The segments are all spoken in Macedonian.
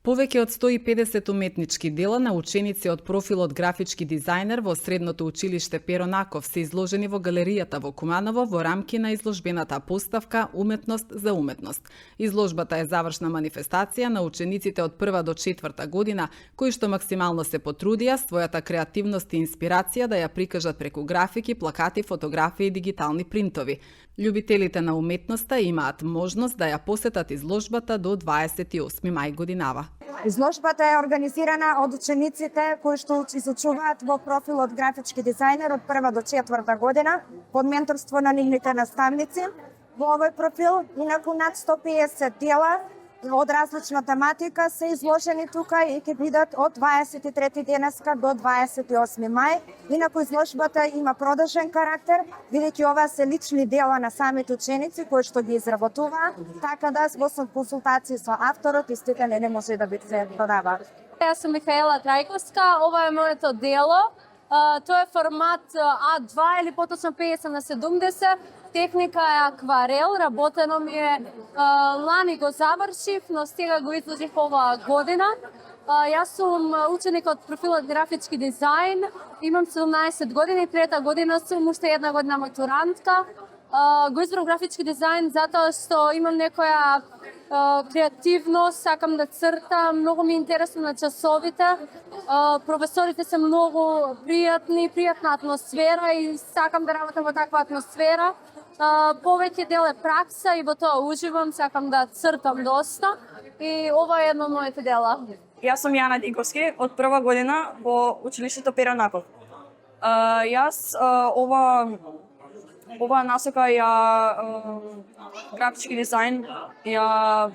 Повеќе од 150 уметнички дела на ученици од профилот графички дизајнер во Средното училиште Перо Наков се изложени во галеријата во Куманово во рамки на изложбената поставка Уметност за уметност. Изложбата е завршна манифестација на учениците од 1 до 4 година, кои што максимално се потрудија својата креативност и инспирација да ја прикажат преку графики, плакати, фотографии и дигитални принтови. Љубителите на уметноста имаат можност да ја посетат изложбата до 28 мај годинава. Изложбата е организирана од учениците кои што изучуваат во профилот графички дизајнер од 1 до 4 година под менторство на нивните наставници. Во овој профил инаку над 150 дела од различна тематика се изложени тука и ќе бидат од 23 денеска до 28 мај. Инаку изложбата има продолжен карактер, бидејќи ова се лични дела на самите ученици кои што ги изработуваат, така да во консултации со авторот истите не може да се продава. Јас сум Михаела Трајковска, ова е моето дело. Тоа е формат А2 или поточно 50×70. Техника е акварел, работено ми е лани го завршив, но сега го изложив оваа година. Јас сум ученик од профилот графички дизајн, имам 17 години, трета година сум, уште една година матурантка. Го избрав графички дизајн затоа што имам некоја креативност, сакам да цртам, многу ми е интересно на часовите. Професорите се многу пријатни, пријатна атмосфера и сакам да работам во таква атмосфера. Повеќе дел е пракса и во тоа уживам, сакам да цртам доста и ова е едно од моите дела. Јас сум Јана Динковски од 1 година во училиштето Перо Наков. Јас ова насока ја графички дизајн ја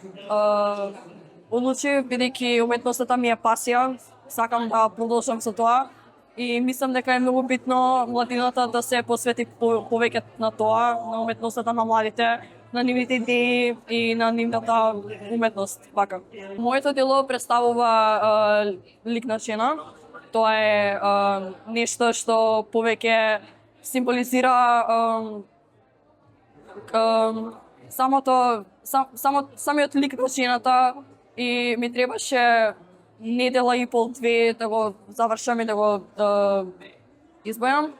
одлучив бидејќи уметноста ми е пасија, сакам да продолжам со тоа и мислам дека е многу битно младината да се посвети повеќе на тоа, на уметноста на младите, на нивните идеи и на нивната уметност. Вака. Моето дело представува лик на жена. Тоа е нешто што повеќе символизира самиот лик на жената и ми требаше недела и пол, две да го завршам и да го избојам.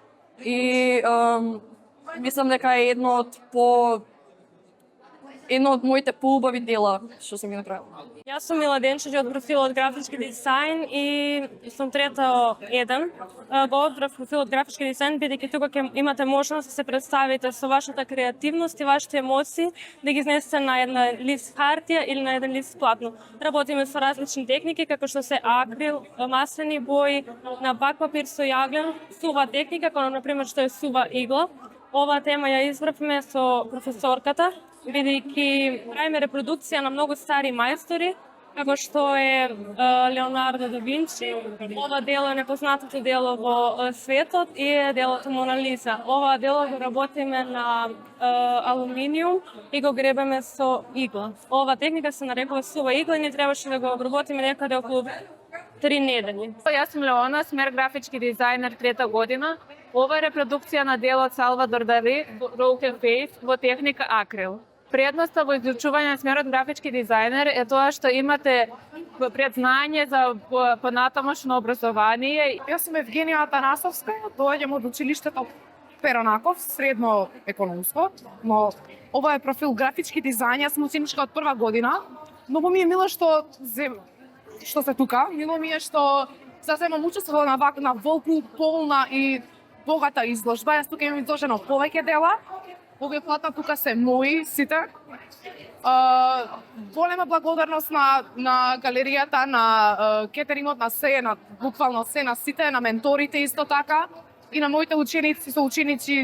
И мислам дека е едно од моите поубави дела што сум ги направила. Јас сум Мила Денчеvić од профилот графички дизајн и сум трета еден. Го одбрав профилот графички дизајн бидејќи тука ќе имате можност да се представите со вашата креативност и вашите емоции, да ги изнесете на една лист хартија или на еден лист платно. Работиме со различни техники како што се акрил, маслени бои, на бак папир со јаглен, сува техника, како на пример што е сува игла. Оваа тема ја избравме со професорката, бидејќи правиме репродукција на многу стари мајстори, како што е Леонардо да Винчи. Ова дело е непознатото дело во светот и е делото Мона Лиза. Ова дело го работиме на алуминиум и го гребеме со игла. Ова техника се нарекува сува игла и ни требаше да го обработиме некаде околу 3 недели. Јас сум Леона, смер графички дизајнер трета година. Ова е репродукција на делот Салвадор Дали, Broken Face, во техника акрил. Предноста во изучување на смерот графички дизајнер е тоа што имате предзнање за понатамошно образование. Јас сум Евгенија Атанасовска, доаѓам од училиштето Перо Наков, средно економско, но ова е профил графички дизајн, јас сум ученичка од 1 година. Многу ми е мило што се тука, мило ми е што заземам учество на волку полна и богата изложба. Јас тука имам изложено повеќе дела. Овие платна тука се мои сите. Голема благодарност на галеријата, на кетерингот, на се, на буквално се, на сите, на менторите исто така и на моите ученици,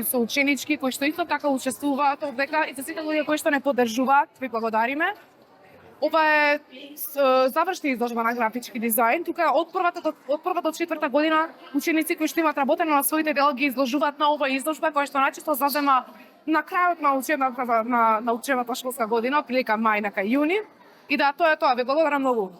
соученички кои што исто така учествуваат овдека и за сите луѓе кои што не поддржуваат, ви благодариме. Ова е завршна изложба на графички дизајн. Тука од прва до 4 година ученици кои што имаат работено на своите дела ги изложуваат на ова изложба која што најчесто зазема на крајот на учебната школска година, прилика мај, нека јуни. И да, тоа е тоа. Ви благодарам многу.